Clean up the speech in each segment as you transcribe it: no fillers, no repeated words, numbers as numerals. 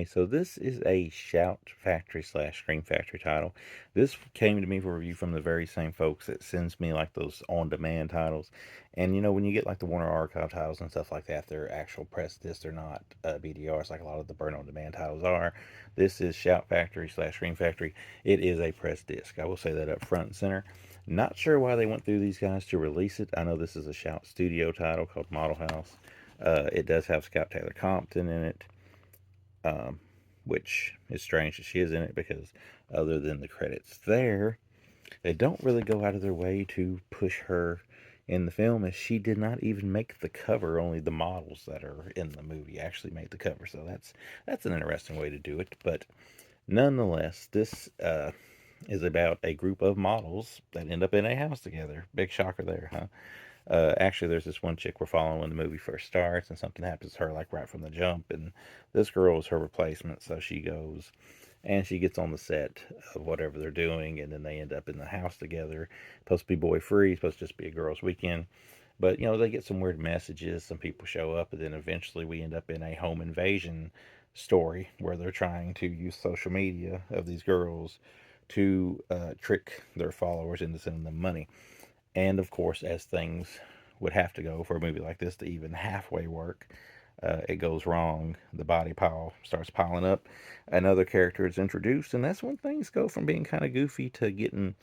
Okay, so this is a Shout Factory slash Scream Factory title. This came to me for review from the very same folks that sends me like those on-demand titles. And when you get like the Warner Archive titles and stuff like that, they're actual press discs. They're not BDRs like a lot of the Burn on Demand titles are. This is Shout Factory slash Scream Factory. It is a press disc. I will say that up front and center. Not sure why they went through these guys to release it. I know this is a Shout Studio title called Model House. It does have Scout Taylor Compton in it, um, which is strange that she is in it because other than the credits there, they don't really go out of their way to push her in the film, as she did not even make the cover. Only the models that are in the movie actually made the cover, so that's an interesting way to do it. But nonetheless, this is about a group of models that end up in a house together. Big shocker there, huh? Actually, there's this one chick we're following when the movie first starts, and something happens to her like right from the jump, and this girl is her replacement. So she goes and she gets on the set of whatever they're doing, and then they end up in the house together. Supposed to be boy free, supposed to just be a girls' weekend. But they get some weird messages. Some people show up, and then eventually we end up in a home invasion story where they're trying to use social media of these girls to trick their followers into sending them money. And of course, as things would have to go for a movie like this to even halfway work, it goes wrong. The body pile starts piling up. Another character is introduced, and that's when things go from being kind of goofy to getting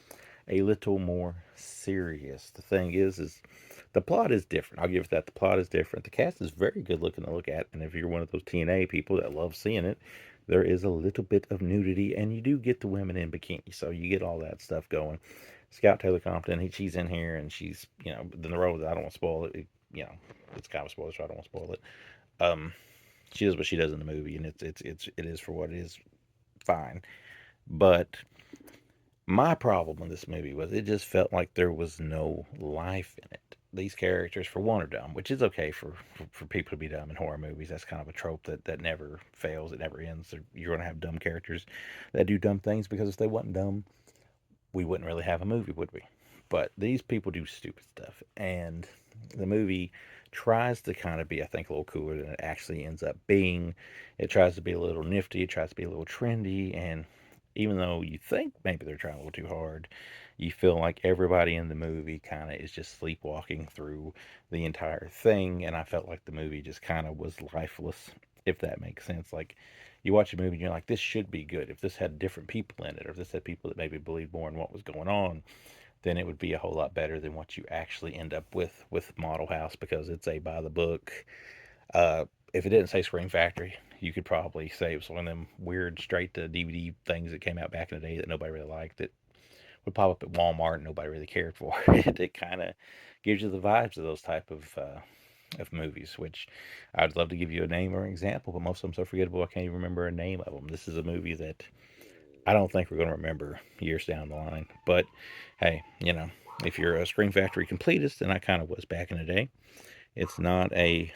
a little more serious. The thing is the plot is different. I'll give it that. The plot is different. The cast is very good looking to look at, and if you're one of those TNA people that love seeing it, there is a little bit of nudity, and you do get the women in bikinis, so you get all that stuff going. Scout Taylor Compton, she's in here, and she's, in the role that I don't want to spoil it, it's kind of a spoiler, so I don't want to spoil it. Um, she does what she does in the movie, and it is for what it is, fine. But my problem with this movie was it just felt like there was no life in it. These characters, for one, are dumb, which is okay for people to be dumb in horror movies. That's kind of a trope that never fails, it never ends. You're going to have dumb characters that do dumb things, because if they wasn't dumb, we wouldn't really have a movie, would we? But these people do stupid stuff, and the movie tries to kind of be, I think, a little cooler than it actually ends up being. It tries to be a little nifty, it tries to be a little trendy, and even though you think maybe they're trying a little too hard, you feel like everybody in the movie kind of is just sleepwalking through the entire thing, and I felt like the movie just kind of was lifeless, if that makes sense. Like, you watch a movie and you're like, this should be good. If this had different people in it, or if this had people that maybe believed more in what was going on, then it would be a whole lot better than what you actually end up with Model House, because it's a by the book. If it didn't say Scream Factory, you could probably say it was one of them weird straight to DVD things that came out back in the day that nobody really liked, that would pop up at Walmart and nobody really cared for. It kind of gives you the vibes of those type of movies, which I'd love to give you a name or an example, but most of them so forgettable I can't even remember a name of them. This is a movie that I don't think we're going to remember years down the line. But hey, if you're a Scream Factory completist, and I kind of was back in the day, it's not a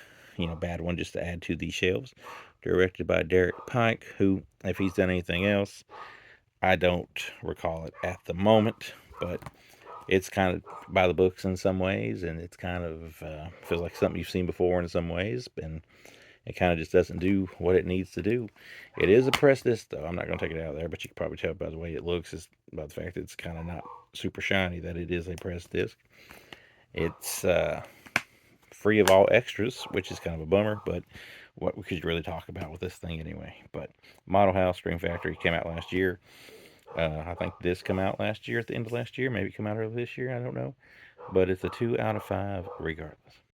bad one just to add to these shelves. Directed by Derek Pike, who, if he's done anything else, I don't recall it at the moment, but it's kind of by the books in some ways, and it's kind of feels like something you've seen before in some ways, and it kind of just doesn't do what it needs to do. It is a press disc, though. I'm not going to take it out of there, but you can probably tell by the way it looks, is by the fact that it's kind of not super shiny, that it is a press disc. It's free of all extras, which is kind of a bummer, but what we could really talk about with this thing anyway. But Model House Scream Factory came out last year. I think this came out last year, at the end of last year, maybe come out early this year, I don't know. But it's a 2 out of 5 regardless.